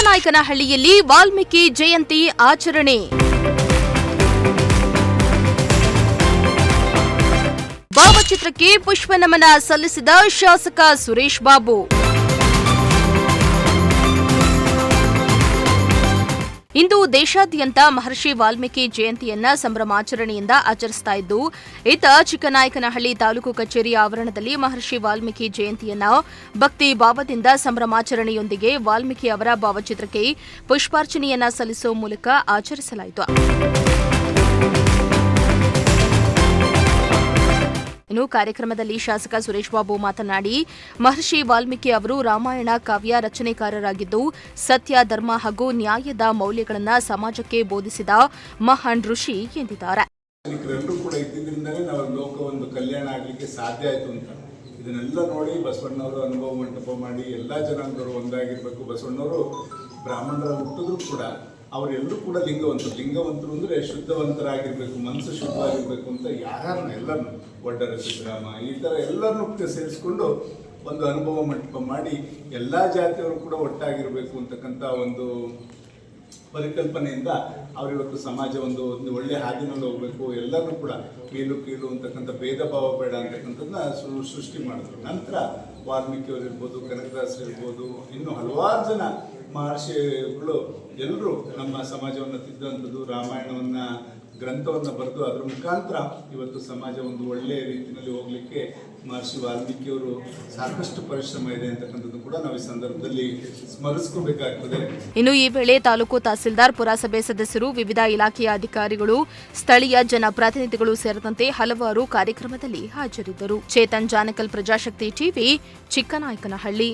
ಚಿಕ್ಕನಾಯಕನಹಳ್ಳಿಯಲ್ಲಿ ವಾಲ್ಮೀಕಿ ಜಯಂತಿ ಆಚರಣೆ. ಭಾವಚಿತ್ರಕ್ಕೆ ಪುಷ್ಪನಮನ ಸಲ್ಲಿಸಿದ ಶಾಸಕ ಸುರೇಶ್ ಬಾಬು. ಇಂದು ದೇಶಾದ್ಯಂತ ಮಹರ್ಷಿ ವಾಲ್ಮೀಕಿ ಜಯಂತಿಯನ್ನ ಸಂಭ್ರಮಾಚರಣೆಯಿಂದ ಆಚರಿಸ್ತಾ ಇದ್ದು, ಇತ್ತ ಚಿಕ್ಕನಾಯಕನಹಳ್ಳಿ ತಾಲೂಕು ಕಚೇರಿ ಆವರಣದಲ್ಲಿ ಮಹರ್ಷಿ ವಾಲ್ಮೀಕಿ ಜಯಂತಿಯನ್ನ ಭಕ್ತಿ ಭಾವದಿಂದ ಸಂಭ್ರಮಾಚರಣೆಯೊಂದಿಗೆ ವಾಲ್ಮೀಕಿ ಅವರ ಭಾವಚಿತ್ರಕ್ಕೆ ಪುಷ್ಪಾರ್ಚನೆಯನ್ನ ಸಲ್ಲಿಸುವ ಮೂಲಕ ಆಚರಿಸಲಾಯಿತು. ಇನ್ನು ಕಾರ್ಯಕ್ರಮದಲ್ಲಿ ಶಾಸಕ ಸುರೇಶ್ ಬಾಬು ಮಾತನಾಡಿ, ಮಹರ್ಷಿ ವಾಲ್ಮೀಕಿ ಅವರು ರಾಮಾಯಣ ಕಾವ್ಯ ರಚನೆಕಾರರಾಗಿದ್ದು, ಸತ್ಯ, ಧರ್ಮ ಹಾಗೂ ನ್ಯಾಯದ ಮೌಲ್ಯಗಳನ್ನು ಸಮಾಜಕ್ಕೆ ಬೋಧಿಸಿದ ಮಹಾನ್ ಋಷಿ ಎಂದಿದ್ದಾರೆ. ಕೂಡ ಇದ್ದಿದ್ದರಿಂದಲೇ ನಾವು ಲೋಕ ಕಲ್ಯಾಣ ಆಗಲಿಕ್ಕೆ ಸಾಧ್ಯ ಆಯಿತು ಅಂತ ಇದನ್ನೆಲ್ಲ ನೋಡಿ ಬಸವಣ್ಣವರು ಅನುಭವ ಮಂಟಪ ಮಾಡಿ ಎಲ್ಲ ಜನಾಂಗದವರು ಒಂದಾಗಿರ್ಬೇಕು. ಬಸವಣ್ಣವರು ಬ್ರಾಹ್ಮಣರ ಹುಟ್ಟಿದ್ರು ಕೂಡ ಅವರೆಲ್ಲರೂ ಕೂಡ ಲಿಂಗವಂತರು ಅಂದರೆ ಶುದ್ಧವಂತರಾಗಿರ್ಬೇಕು, ಮನಸ್ಸು ಶುದ್ಧವಾಗಿರ್ಬೇಕು ಅಂತ ಯಾರನ್ನ ಎಲ್ಲರನ್ನು ಒಡ್ಡರ ಸಿದ್ದರಾಮ ಈ ಥರ ಎಲ್ಲರನ್ನೂ ಸೇರಿಸ್ಕೊಂಡು ಒಂದು ಅನುಭವ ಮಂಟಪ ಮಾಡಿ ಎಲ್ಲ ಜಾತಿಯವರು ಕೂಡ ಒಟ್ಟಾಗಿರಬೇಕು ಅಂತಕ್ಕಂಥ ಒಂದು ಪರಿಕಲ್ಪನೆಯಿಂದ ಅವರಿವತ್ತು ಸಮಾಜ ಒಂದು ಒಳ್ಳೆ ಹಾದಿನಲ್ಲಿ ಹೋಗಬೇಕು, ಎಲ್ಲರೂ ಕೂಡ ಮೇಲು ಕೀಳು ಅಂತಕ್ಕಂಥ ಭೇದ ಭಾವ ಬೇಡ ಅಂತಕ್ಕಂಥದ್ದನ್ನ ಸೃಷ್ಟಿ ಮಾಡಿದ್ರು. ನಂತರ ವಾಲ್ಮೀಕಿಯವರು ಇರ್ಬೋದು, ಕನಕದಾಸರು ಇರ್ಬೋದು, ಇನ್ನು ಹಲವಾರು ಜನ ಮಹರ್ಷಿಗಳು ಎಲ್ಲರೂ ನಮ್ಮ ಸಮಾಜವನ್ನು ತಿದ್ದಂಥದ್ದು, ರಾಮಾಯಣವನ್ನು ಗ್ರಂಥವನ್ನು ಬರೆದು ಅದರ ಮುಖಾಂತರ ಇವತ್ತು ಸಮಾಜ ಒಂದು ಒಳ್ಳೆಯ ರೀತಿಯಲ್ಲಿ ಹೋಗಲಿಕ್ಕೆ ಮಹರ್ಷಿ ವಾಲ್ಮೀಕಿಯವರು ಸಾಕಷ್ಟು ಪರಿಶ್ರಮ ಇದೆ ಅಂತಕ್ಕಂಥದ್ದು ಕೂಡ ನಾವು ಈ ಸಂದರ್ಭದಲ್ಲಿ ಸ್ಮರಿಸ್ಕೋಬೇಕಾಗ್ತದೆ. ಇನ್ನು ಈ ವೇಳೆ ತಾಲೂಕು ತಹಸೀಲ್ದಾರ್, ಪುರಸಭೆ ಸದಸ್ಯರು, ವಿವಿಧ ಇಲಾಖೆಯ ಅಧಿಕಾರಿಗಳು, ಸ್ಥಳೀಯ ಜನಪ್ರತಿನಿಧಿಗಳು ಸೇರಿದಂತೆ ಹಲವಾರು ಕಾರ್ಯಕ್ರಮದಲ್ಲಿ ಹಾಜರಿದ್ದರು. ಚೇತನ್ ಜಾನಕಲ್, ಪ್ರಜಾಶಕ್ತಿ ಟಿವಿ, ಚಿಕ್ಕನಾಯಕನಹಳ್ಳಿ.